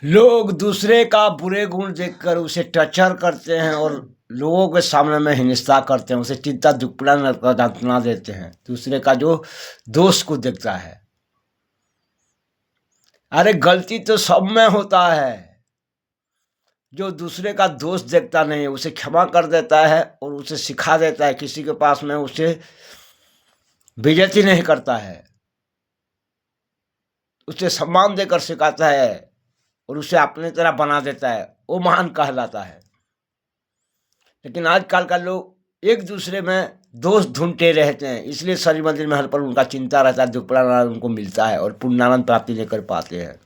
लोग दूसरे का बुरे गुण देखकर उसे टर्चर करते हैं और लोगों के सामने में हिंसा करते हैं, उसे चिंता दुपड़ा देते हैं। दूसरे का जो दोष को देखता है, अरे गलती तो सब में होता है। जो दूसरे का दोष देखता नहीं है उसे क्षमा कर देता है और उसे सिखा देता है। किसी के पास में उसे बेइज्जती नहीं करता है, उसे सम्मान देकर सिखाता है और उसे अपने तरह बना देता है, वो महान कहलाता है। लेकिन आजकल का लोग एक दूसरे में दोष ढूंढते रहते हैं, इसलिए शनि मंदिर में हर पल उनका चिंता रहता है, दुपड़ा उनको मिलता है और पुण्यानंद प्राप्ति नहीं कर पाते हैं।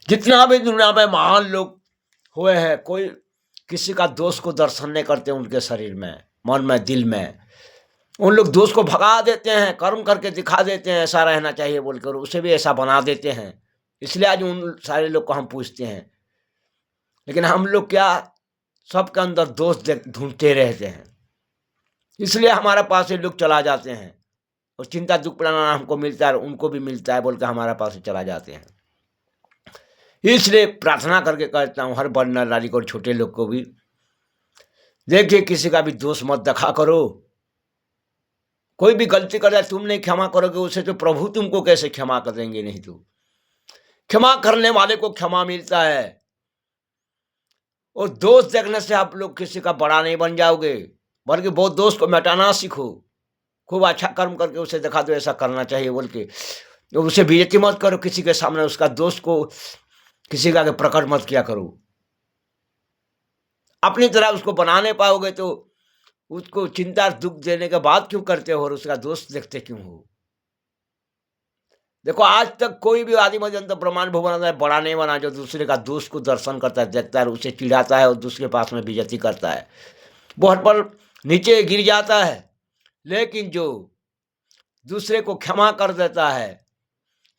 जितना भी दुनिया में महान लोग हुए हैं, कोई किसी का दोष को दर्शन नहीं करते उनके शरीर में, मन में, दिल में। उन लोग दोष को भगा देते हैं, कर्म करके दिखा देते हैं ऐसा रहना चाहिए बोलकर, उसे भी ऐसा बना देते हैं। इसलिए आज उन सारे लोग को हम पूछते हैं। लेकिन हम लोग क्या सबके अंदर दोष ढूंढते रहते हैं, इसलिए हमारे पास से लोग चला जाते हैं और चिंता दुख पड़ाना हमको मिलता है, उनको भी मिलता है बोल के हमारे पास से चला जाते हैं। इसलिए प्रार्थना करके कहता हूँ हर बड़ नारी को और छोटे लोग को भी, देखिए किसी का भी दोष मत देखा करो। कोई भी गलती कर जाए, तुम नहीं क्षमा करोगे उसे तो प्रभु तुमको कैसे क्षमा कर देंगे। नहीं तो क्षमा करने वाले को क्षमा मिलता है। और दोष देखने से आप लोग किसी का बड़ा नहीं बन जाओगे, बल्कि वो दोष को मिटाना सीखो। खूब अच्छा कर्म करके उसे दिखा दो ऐसा करना चाहिए बोल के, तो उसे बेइज्जती मत करो किसी के सामने, उसका दोष को किसी का आगे प्रकट मत किया करो। अपनी तरह उसको बना नहीं पाओगे तो उसको चिंता दुख देने के बाद क्यों करते हो और उसका दोष देखते क्यों हो। देखो आज तक कोई भी आदि मध्य अंत ब्रह्मांड भुवन है बड़ा नहीं बना जो दूसरे का दोष को दर्शन करता है, देखता है, उसे चिढ़ाता है और दूसरे के पास में बेइज्जती करता है, वो हर पल नीचे गिर जाता है। लेकिन जो दूसरे को क्षमा कर देता है,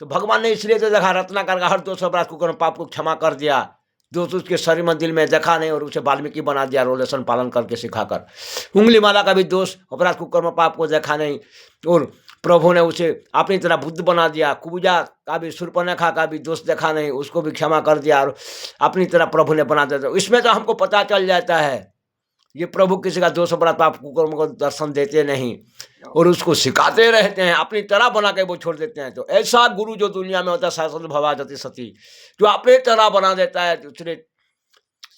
तो भगवान ने इसलिए तो देखा रत्नाकर का हर दोष अपराध को पाप को क्षमा कर दिया। दोष उसके शरीर में दिल में देखा नहीं और उसे वाल्मीकि बना दिया रोलेशन पालन करके सिखाकर। उंगली माला का भी दोष अपराध को कर्म पाप को देखा नहीं और प्रभु ने उसे अपनी तरह बुद्ध बना दिया। कुबजा का भी शूर्पणखा का भी दोष देखा नहीं, उसको भी क्षमा कर दिया और अपनी तरह प्रभु ने बना दिया। इसमें तो हमको पता चल जाता है ये प्रभु किसी का दोष अपराध पाप कुकर्म को दर्शन देते नहीं और उसको सिखाते रहते हैं, अपनी तरह बना के वो छोड़ देते हैं। तो ऐसा गुरु जो दुनिया में होता है शाश्वत भवा जति सती, जो अपनी तरह बना देता है दूसरे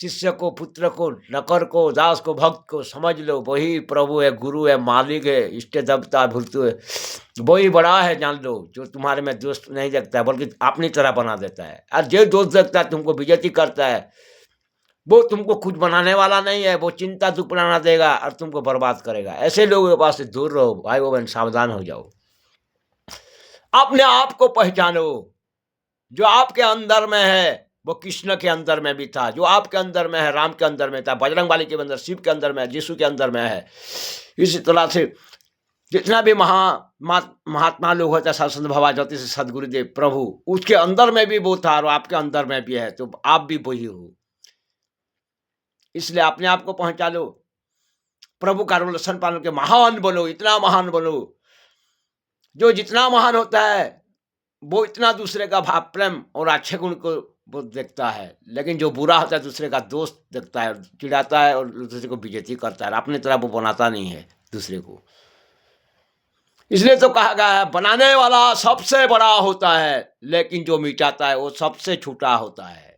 शिष्य को, पुत्र को, नकर को, दास को, भक्त को, समझ लो वही प्रभु है, गुरु है, मालिक है, इष्ट देवता भूतु है, वही बड़ा है। जान लो जो तुम्हारे में दोष नहीं देखता है बल्कि अपनी तरह बना देता है। और जो दोष देखता है तुमको बेइज्जती करता है, वो तुमको कुछ बनाने वाला नहीं है, वो चिंता दुपड़ाना देगा और तुमको बर्बाद करेगा। ऐसे लोगों के पास से दूर रहो भाई बहन, सावधान हो जाओ। अपने आप को पहचानो, जो आपके अंदर में है वो कृष्ण के अंदर में भी था, जो आपके अंदर में है राम के अंदर में था, बजरंगबली के अंदर, शिव के अंदर में, यीशु के अंदर में है। इसी तरह से जितना भी महात्मा लोग होते हैं संत भवा ज्योति से सदगुरुदेव प्रभु, उसके अंदर में भी वो था और आपके अंदर में भी है, तो आप भी वही हो। इसलिए अपने आप को पहचानो, प्रभु का रोलेशन पालन के महान बनो, इतना महान बनो। जो जितना महान होता है वो इतना दूसरे का भाव प्रेम और अच्छे गुण को वो देखता है, लेकिन जो बुरा होता है दूसरे का दोस्त देखता है, चिढ़ाता है और दूसरे को बेइज्जती करता है, अपनी तरह वो बनाता नहीं है दूसरे को। इसलिए तो कहा गया है बनाने वाला सबसे बड़ा होता है, लेकिन जो मिटाता है वो सबसे छोटा होता है।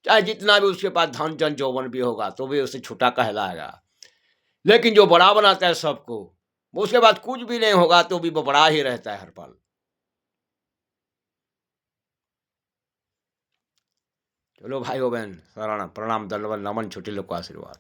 चाहे जितना भी उसके पास धन जन यौवन भी होगा तो भी उसे छोटा कहलाएगा, लेकिन जो बड़ा बनाता है सबको, उसके बाद कुछ भी नहीं होगा तो भी वो बड़ा ही रहता है हर पल। चलो भाई बहन, प्रणाम, दंडवत नमन, छोटे लोग को आशीर्वाद।